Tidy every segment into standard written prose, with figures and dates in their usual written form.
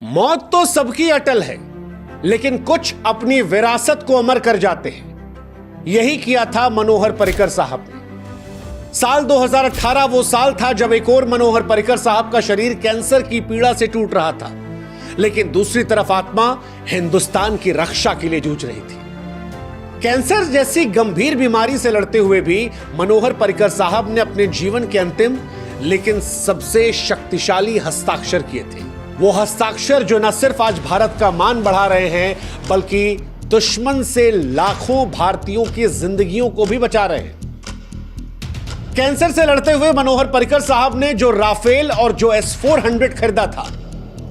मौत तो सबकी अटल है, लेकिन कुछ अपनी विरासत को अमर कर जाते हैं। यही किया था मनोहर पर्रिकर साहब ने। साल 2018 वो साल था जब एक और मनोहर पर्रिकर साहब का शरीर कैंसर की पीड़ा से टूट रहा था, लेकिन दूसरी तरफ आत्मा हिंदुस्तान की रक्षा के लिए जूझ रही थी। कैंसर जैसी गंभीर बीमारी से लड़ते हुए भी मनोहर पर्रिकर साहब ने अपने जीवन के अंतिम लेकिन सबसे शक्तिशाली हस्ताक्षर किए थे। वो हस्ताक्षर जो न सिर्फ आज भारत का मान बढ़ा रहे हैं, बल्कि दुश्मन से लाखों भारतीयों की जिंदगियों को भी बचा रहे हैं। कैंसर से लड़ते हुए मनोहर पर्रिकर साहब ने जो राफेल और जो S-400 खरीदा था,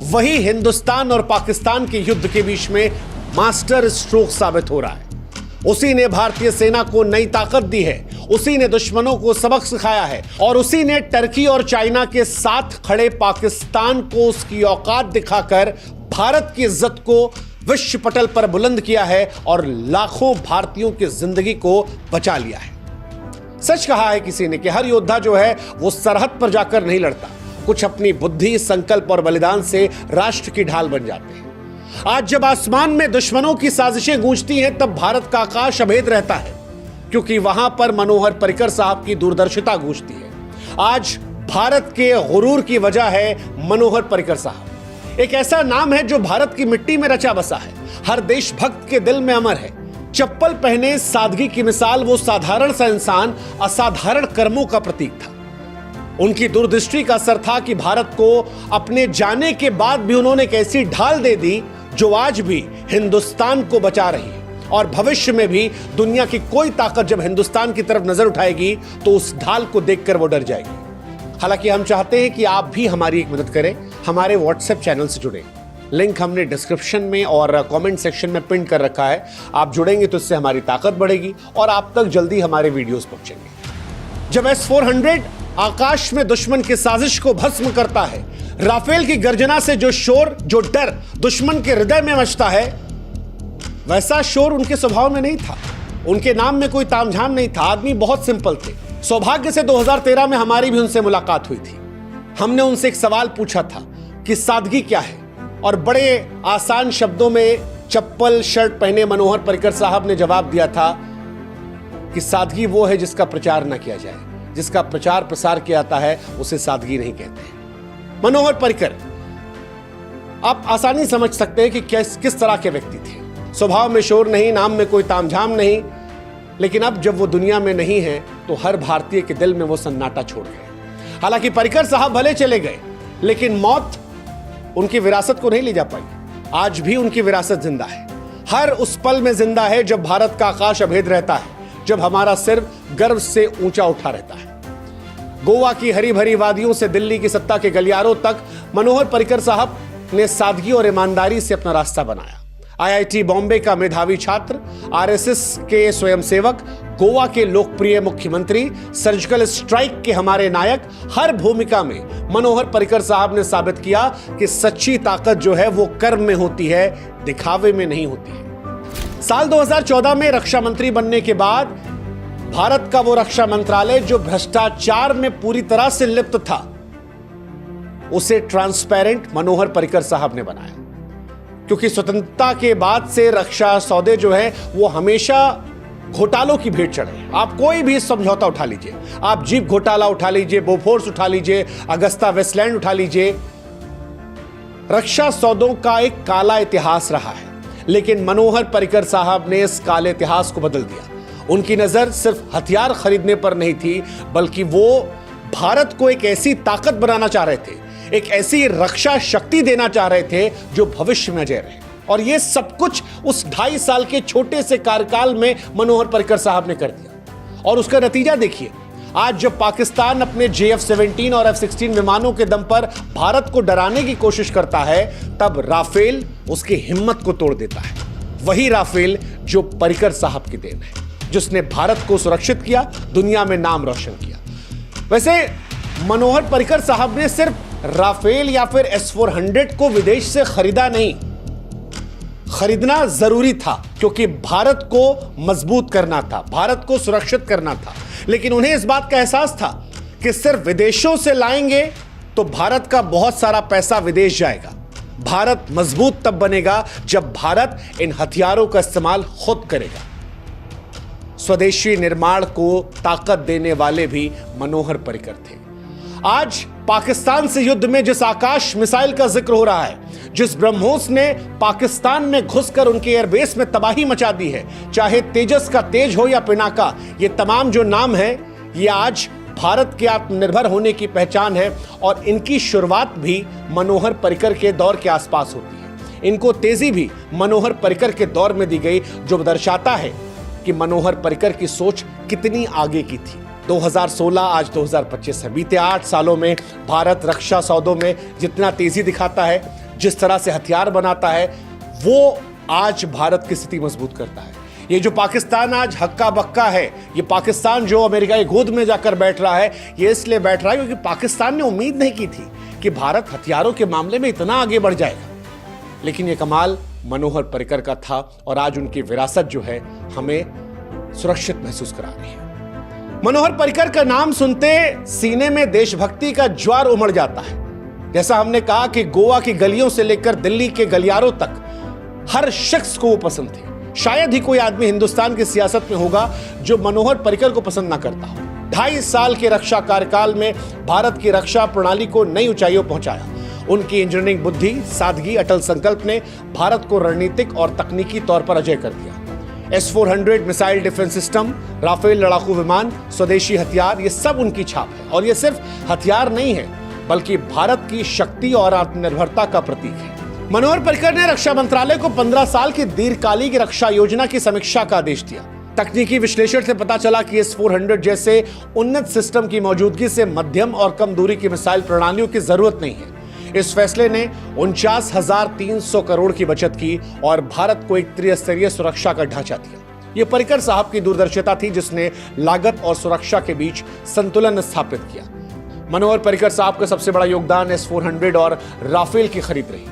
वही हिंदुस्तान और पाकिस्तान के युद्ध के बीच में मास्टर स्ट्रोक साबित हो रहा है। उसी ने भारतीय सेना को नई ताकत दी है, उसी ने दुश्मनों को सबक सिखाया है और उसी ने टर्की और चाइना के साथ खड़े पाकिस्तान को उसकी औकात दिखाकर भारत की इज्जत को विश्व पटल पर बुलंद किया है और लाखों भारतीयों की जिंदगी को बचा लिया है। सच कहा है किसी ने कि हर योद्धा जो है वो सरहद पर जाकर नहीं लड़ता, कुछ अपनी बुद्धि, संकल्प और बलिदान से राष्ट्र की ढाल बन जाते हैं। आज जब आसमान में दुश्मनों की साजिशें गूंजती हैं, तब भारत का आकाश अभेद रहता है, क्योंकि वहां पर मनोहर पर्रिकर साहब की दूरदर्शिता गूंजती है। आज भारत के गुरूर की वजह है मनोहर पर्रिकर साहब। एक ऐसा नाम है जो भारत की मिट्टी में रचा बसा है, हर देशभक्त के दिल में अमर है। चप्पल पहने सादगी की मिसाल, वो साधारण सा इंसान असाधारण कर्मों का प्रतीक था। उनकी दूरदृष्टि का असर था कि भारत को अपने जाने के बाद भी उन्होंने एक ऐसी ढाल दे दी जो आज भी हिंदुस्तान को बचा रही है, और भविष्य में भी दुनिया की कोई ताकत जब हिंदुस्तान की तरफ नजर उठाएगी तो उस ढाल को देखकर वो डर जाएगी। हालांकि हम चाहते हैं कि आप भी हमारी एक मदद करें, हमारे व्हाट्सएप चैनल से जुड़े। लिंक हमने डिस्क्रिप्शन में और कमेंट सेक्शन में पिन कर रखा है। आप जुड़ेंगे तो इससे हमारी ताकत बढ़ेगी और आप तक जल्दी हमारे वीडियोस पहुंचेंगे। जब S-400 आकाश में दुश्मन की साजिश को भस्म करता है, राफेल की गर्जना से जो शोर, जो डर दुश्मन के हृदय में मचता है, वैसा शोर उनके स्वभाव में नहीं था। उनके नाम में कोई तामझाम नहीं था। आदमी बहुत सिंपल थे। सौभाग्य से 2013 में हमारी भी उनसे मुलाकात हुई थी। हमने उनसे एक सवाल पूछा था कि सादगी क्या है, और बड़े आसान शब्दों में चप्पल शर्ट पहने मनोहर पर्रिकर साहब ने जवाब दिया था कि सादगी वो है जिसका प्रचार न किया जाए, जिसका प्रचार प्रसार किया जाता है उसे सादगी नहीं कहते। मनोहर पर्रिकर आप आसानी समझ सकते हैं कि किस तरह के व्यक्ति थे। स्वभाव में शोर नहीं, नाम में कोई तामझाम नहीं, लेकिन अब जब वो दुनिया में नहीं है तो हर भारतीय के दिल में वो सन्नाटा छोड़ गए। हालांकि पर्रिकर साहब भले चले गए, लेकिन मौत उनकी विरासत को नहीं ले जा पाई। आज भी उनकी विरासत जिंदा है, हर उस पल में जिंदा है जब भारत का आकाश अभेद रहता है, जब हमारा सिर गर्व से ऊंचा उठा रहता है। गोवा की हरी भरी वादियों से दिल्ली की सत्ता के गलियारों तक मनोहर पर्रिकर साहब ने सादगी और ईमानदारी से अपना रास्ता बनाया। IIT बॉम्बे का मेधावी छात्र, RSS के स्वयंसेवक, गोवा के लोकप्रिय मुख्यमंत्री, सर्जिकल स्ट्राइक के हमारे नायक, हर भूमिका में मनोहर पर्रिकर साहब ने साबित किया कि सच्ची ताकत जो है वो कर्म में होती है, दिखावे में नहीं होती है। साल 2014 में रक्षा मंत्री बनने के बाद भारत का वो रक्षा मंत्रालय जो भ्रष्टाचार में पूरी तरह से लिप्त था, उसे ट्रांसपेरेंट मनोहर पर्रिकर साहब ने बनाया। क्योंकि स्वतंत्रता के बाद से रक्षा सौदे जो है वो हमेशा घोटालों की भेंट चढ़े। आप कोई भी समझौता उठा लीजिए, आप जीप घोटाला उठा लीजिए, बोफोर्स उठा लीजिए, अगस्ता वेस्टलैंड उठा लीजिए, रक्षा सौदों का एक काला इतिहास रहा है। लेकिन मनोहर पर्रिकर साहब ने इस काले इतिहास को बदल दिया। उनकी नजर सिर्फ हथियार खरीदने पर नहीं थी, बल्कि वो भारत को एक ऐसी ताकत बनाना चाह रहे थे, एक ऐसी रक्षा शक्ति देना चाह रहे थे जो भविष्य में अजय रहे। और ये सब कुछ उस 2.5 साल के छोटे से कार्यकाल में मनोहर पर्रिकर साहब ने कर दिया। और उसका नतीजा देखिए, आज जब पाकिस्तान अपने JF-17 और F-16 विमानों के दम पर भारत को डराने की कोशिश करता है, तब राफेल उसकी हिम्मत को तोड़ देता है। वही राफेल जो पर्रिकर साहब की देन है, जिसने भारत को सुरक्षित किया, दुनिया में नाम रोशन किया। वैसे मनोहर पर्रिकर साहब ने सिर्फ राफेल या फिर S-400 को विदेश से खरीदा नहीं, खरीदना जरूरी था क्योंकि भारत को मजबूत करना था, भारत को सुरक्षित करना था। लेकिन उन्हें इस बात का एहसास था कि सिर्फ विदेशों से लाएंगे तो भारत का बहुत सारा पैसा विदेश जाएगा, भारत मजबूत तब बनेगा जब भारत इन हथियारों का इस्तेमाल खुद करेगा। स्वदेशी निर्माण को ताकत देने वाले भी मनोहर पर्रिकर थे। आज पाकिस्तान से युद्ध में जिस आकाश मिसाइल का जिक्र हो रहा है, जिस ब्रह्मोस ने पाकिस्तान में घुसकर उनके एयरबेस में तबाही मचा दी है, चाहे तेजस का तेज हो या पिनाका, ये तमाम जो नाम है ये आज भारत के आत्मनिर्भर होने की पहचान है। और इनकी शुरुआत भी मनोहर पर्रिकर के दौर के आसपास होती है। इनको तेजी भी मनोहर पर्रिकर के दौर में दी गई, जो दर्शाता है कि मनोहर पर्रिकर की सोच कितनी आगे की थी। 2016 आज 2025 है। बीते 8 सालों में भारत रक्षा सौदों में जितना तेजी दिखाता है, जिस तरह से हथियार बनाता है, वो आज भारत की स्थिति मजबूत करता है। ये जो पाकिस्तान आज हक्का बक्का है, ये पाकिस्तान जो अमेरिका की गोद में जाकर बैठ रहा है, ये इसलिए बैठ रहा है क्योंकि पाकिस्तान ने उम्मीद नहीं की थी कि भारत हथियारों के मामले में इतना आगे बढ़ जाएगा। लेकिन ये कमाल मनोहर पर्रिकर का था और आज उनकी विरासत जो है हमें सुरक्षित महसूस करा रही है। मनोहर पर्रिकर का नाम सुनते सीने में देशभक्ति का ज्वार उमड़ जाता है। जैसा हमने कहा कि गोवा की गलियों से लेकर दिल्ली के गलियारों तक हर शख्स को वो पसंद थे। शायद ही कोई आदमी हिंदुस्तान की सियासत में होगा जो मनोहर पर्रिकर को पसंद ना करता हो। 2.5 साल के रक्षा कार्यकाल में भारत की रक्षा प्रणाली को नई ऊंचाइयों पहुंचाया। उनकी इंजीनियरिंग बुद्धि, सादगी, अटल संकल्प ने भारत को रणनीतिक और तकनीकी तौर पर अजय कर दिया। S-400 missile defence system, Rafale लड़ाकू विमान, स्वदेशी हथियार, ये सब उनकी छाप है। और ये सिर्फ हथियार नहीं है बल्कि भारत की शक्ति और आत्मनिर्भरता का प्रतीक है। मनोहर पर्रिकर ने रक्षा मंत्रालय को 15 साल की दीर्घकालिक रक्षा योजना की समीक्षा का आदेश दिया। तकनीकी विश्लेषण से पता चला कि S-400 जैसे उन्नत सिस्टम की मौजूदगी से मध्यम और कम दूरी की मिसाइल प्रणालियों की जरूरत नहीं है। इस फैसले ने 49,300 करोड़ की बचत की और भारत को एक त्रिस्तरीय सुरक्षा का ढांचा दिया। यह पर्रिकर साहब की दूरदर्शिता थी जिसने लागत और सुरक्षा के बीच संतुलन स्थापित किया। मनोहर पर्रिकर साहब का सबसे बड़ा योगदान S-400 और राफेल की खरीद रही।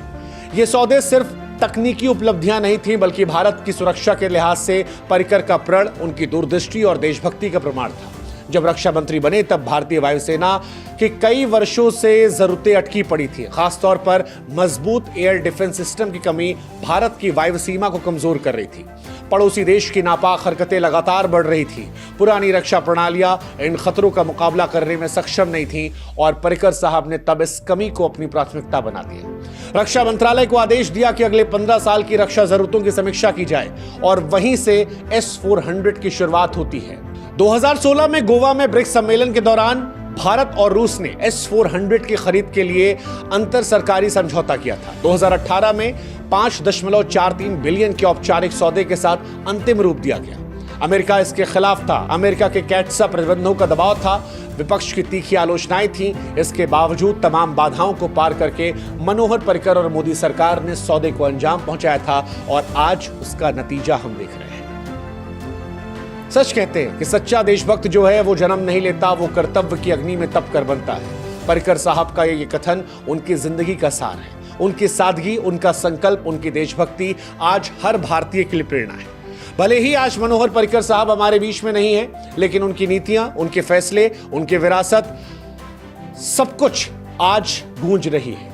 ये सौदे सिर्फ तकनीकी उपलब्धियां नहीं थी बल्कि भारत की सुरक्षा के लिहाज से पर्रिकर का प्रण, उनकी दूरदृष्टि और देशभक्ति का प्रमाण था। जब रक्षा मंत्री बने तब भारतीय वायुसेना की कई वर्षों से जरूरतें अटकी पड़ी थी। खासतौर पर मजबूत एयर डिफेंस सिस्टम की कमी भारत की वायु सीमा को कमजोर कर रही थी। पड़ोसी देश की नापाक हरकतें लगातार बढ़ रही थी। पुरानी रक्षा प्रणालियां इन खतरों का मुकाबला करने में सक्षम नहीं थी और पर्रिकर साहब ने तब इस कमी को अपनी प्राथमिकता बना दिया। रक्षा मंत्रालय को आदेश दिया कि अगले 15 साल की रक्षा जरूरतों की समीक्षा की जाए और वहीं से S-400 की शुरुआत होती है। 2016 में गोवा में ब्रिक्स सम्मेलन के दौरान भारत और रूस ने S-400 की खरीद के लिए अंतर सरकारी समझौता किया था। 2018 में 5.43 बिलियन के औपचारिक सौदे के साथ अंतिम रूप दिया गया। अमेरिका इसके खिलाफ था। अमेरिका के कैटसा प्रतिबंधों का दबाव था, विपक्ष की तीखी आलोचनाएं थीं। इसके बावजूद तमाम बाधाओं को पार करके मनोहर पर्रिकर और मोदी सरकार ने सौदे को अंजाम पहुंचाया था और आज उसका नतीजा हम देख रहे हैं। सच कहते हैं कि सच्चा देशभक्त जो है वो जन्म नहीं लेता, वो कर्तव्य की अग्नि में तप कर बनता है। पर्रिकर साहब का ये कथन उनकी जिंदगी का सार है। उनकी सादगी, उनका संकल्प, उनकी देशभक्ति आज हर भारतीय के लिए प्रेरणा है। भले ही आज मनोहर पर्रिकर साहब हमारे बीच में नहीं है, लेकिन उनकी नीतियां, उनके फैसले, उनकी विरासत, सब कुछ आज गूंज रही है।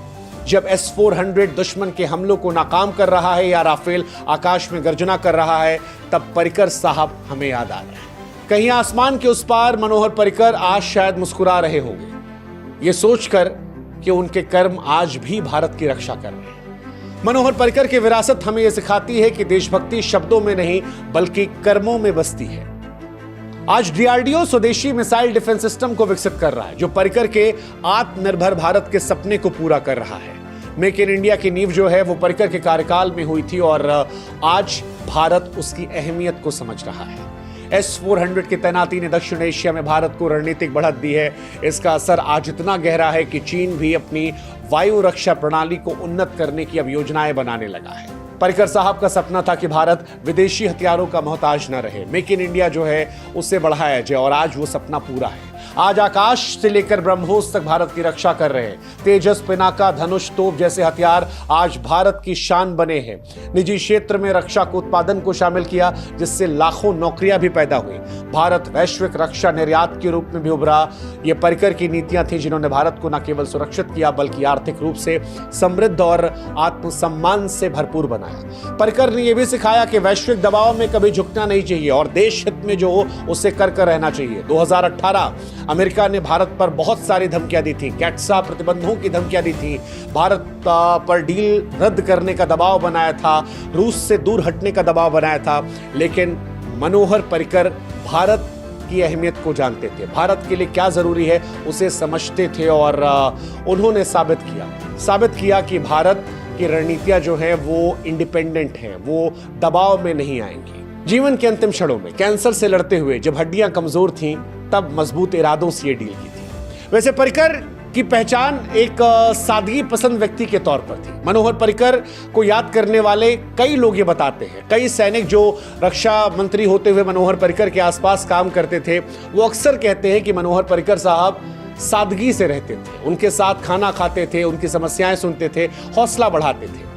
जब S-400 दुश्मन के हमलों को नाकाम कर रहा है या राफेल आकाश में गर्जना कर रहा है, तब पर्रिकर साहब हमें याद आ रहे हैं। कहीं आसमान के उस पार मनोहर पर्रिकर आज शायद मुस्कुरा रहे होंगे, ये सोचकर कि उनके कर्म आज भी भारत की रक्षा कर रहे हैं। मनोहर पर्रिकर की विरासत हमें यह सिखाती है कि देशभक्ति शब्दों में नहीं बल्कि कर्मों में बसती है। आज DRDO स्वदेशी मिसाइल डिफेंस सिस्टम को विकसित कर रहा है, जो पर्रिकर के आत्मनिर्भर भारत के सपने को पूरा कर रहा है। मेक इन इंडिया की नींव जो है वो पर्रिकर के कार्यकाल में हुई थी और आज भारत उसकी अहमियत को समझ रहा है। S-400 की तैनाती ने दक्षिण एशिया में भारत को रणनीतिक बढ़त दी है। इसका असर आज इतना गहरा है कि चीन भी अपनी वायु रक्षा प्रणाली को उन्नत करने की अब योजनाएं बनाने लगा है। पर्रिकर साहब का सपना था कि भारत विदेशी हथियारों का मोहताज न रहे। मेक इन इंडिया जो है उसे बढ़ाया जाए और आज वो सपना पूरा है। आज आकाश से लेकर ब्रह्मोस तक भारत की रक्षा कर रहे हैं। तेजस, पिनाका, धनुष, तोप जैसे हथियार आज भारत की शान बने हैं। निजी क्षेत्र में रक्षा को उत्पादन को शामिल किया, जिससे लाखों नौकरियां भी पैदा हुई। भारत वैश्विक रक्षा निर्यात के रूप में भी उभरा। ये पर्रिकर की नीतियां थी जिन्होंने भारत को न केवल सुरक्षित किया बल्कि आर्थिक रूप से समृद्ध और आत्मसम्मान से भरपूर बनाया। पर्रिकर ने यह भी सिखाया कि वैश्विक दबाव में कभी झुकना नहीं चाहिए और देश हित में जो हो उसे कर रहना चाहिए। 2018 अमेरिका ने भारत पर बहुत सारी धमकियां दी थी, कैट्सा प्रतिबंधों की धमकियां दी थी, भारत पर डील रद्द करने का दबाव बनाया था, रूस से दूर हटने का दबाव बनाया था। लेकिन मनोहर पर्रिकर भारत की अहमियत को जानते थे, भारत के लिए क्या जरूरी है उसे समझते थे और उन्होंने साबित किया कि भारत की रणनीतियां जो हैं वो इंडिपेंडेंट हैं, वो दबाव में नहीं आएंगी। जीवन के अंतिम क्षणों में कैंसर से लड़ते हुए जब हड्डियां कमजोर थीं, तब मजबूत इरादों से ये डील की थी। वैसे पर्रिकर की पहचान एक सादगी पसंद व्यक्ति के तौर पर थी। मनोहर पर्रिकर को याद करने वाले कई लोग ये बताते हैं, कई सैनिक जो रक्षा मंत्री होते हुए मनोहर पर्रिकर के आसपास काम करते थे, वो अक्सर कहते हैं कि मनोहर पर्रिकर साहब सादगी से रहते थे, उनके साथ खाना खाते थे, उनकी समस्याएं सुनते थे, हौसला बढ़ाते थे।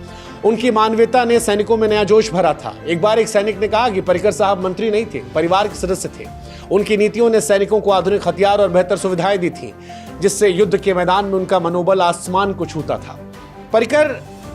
उनकी मानवीयता ने सैनिकों में नया जोश भरा था। एक बार एक सैनिक ने कहा कि पर्रिकर साहब मंत्री नहीं थे, परिवार के सदस्य थे। उनकी नीतियों ने सैनिकों को आधुनिक हथियार और बेहतर सुविधाएं दी थी, जिससे युद्ध के मैदान में उनका मनोबल आसमान को छूता था। पर्रिकर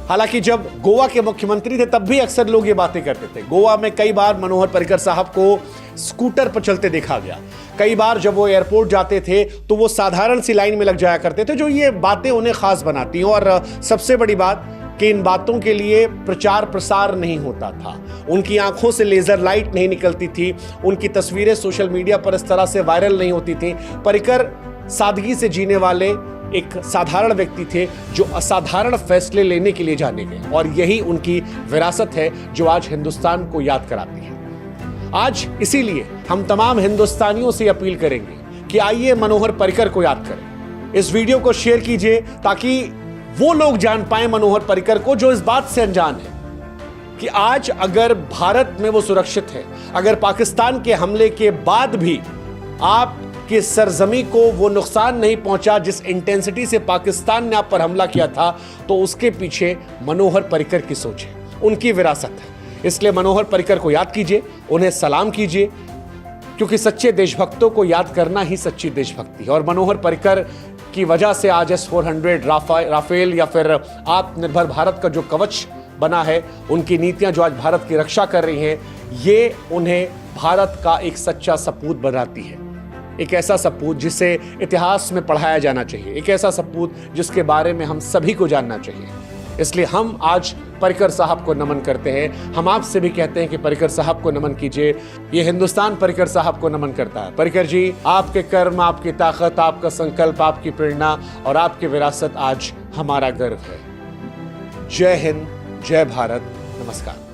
हालांकि जब गोवा के मुख्यमंत्री थे तब भी अक्सर लोग ये बातें करते थे। गोवा में कई बार मनोहर पर्रिकर साहब को स्कूटर पर चलते देखा गया। कई बार जब वो एयरपोर्ट जाते थे तो वो साधारण सी लाइन में लग जाया करते थे, जो ये बातें उन्हें खास बनाती हैं। और सबसे बड़ी बात कि इन बातों के लिए प्रचार प्रसार नहीं होता था, उनकी आंखों से लेजर लाइट नहीं निकलती थी, उनकी तस्वीरें सोशल मीडिया पर इस तरह से वायरल नहीं होती थी। पर्रिकर सादगी से जीने वाले एक साधारण व्यक्ति थे जो असाधारण फैसले लेने के लिए जाने गए, और यही उनकी विरासत है जो आज हिंदुस्तान को याद कराती है। आज इसीलिए हम तमाम हिंदुस्तानियों से अपील करेंगे कि आइए मनोहर पर्रिकर को याद करें। इस वीडियो को शेयर कीजिए ताकि वो लोग जान पाए मनोहर पर्रिकर को जो इस बात से अनजान है कि आज अगर भारत में वो सुरक्षित है, अगर पाकिस्तान के हमले के बाद भी आपकी सरजमी को वो नुकसान नहीं पहुंचा जिस इंटेंसिटी से पाकिस्तान ने आप पर हमला किया था, तो उसके पीछे मनोहर पर्रिकर की सोच है, उनकी विरासत है। इसलिए मनोहर पर्रिकर को याद कीजिए, उन्हें सलाम कीजिए, क्योंकि सच्चे देशभक्तों को याद करना ही सच्ची देशभक्ति है। और मनोहर पर्रिकर की वजह से आज S-400 राफेल या फिर आत्मनिर्भर भारत का जो कवच बना है, उनकी नीतियां जो आज भारत की रक्षा कर रही हैं, ये उन्हें भारत का एक सच्चा सपूत बनाती है। एक ऐसा सपूत जिसे इतिहास में पढ़ाया जाना चाहिए, एक ऐसा सपूत जिसके बारे में हम सभी को जानना चाहिए। इसलिए हम आज पर्रिकर साहब को नमन करते हैं। हम आपसे भी कहते हैं कि पर्रिकर साहब को नमन कीजिए। ये हिंदुस्तान पर्रिकर साहब को नमन करता है। पर्रिकर जी, आपके कर्म, आपकी ताकत, आपका संकल्प, आपकी प्रेरणा और आपकी विरासत आज हमारा गर्व है। जय हिंद, जय भारत, नमस्कार।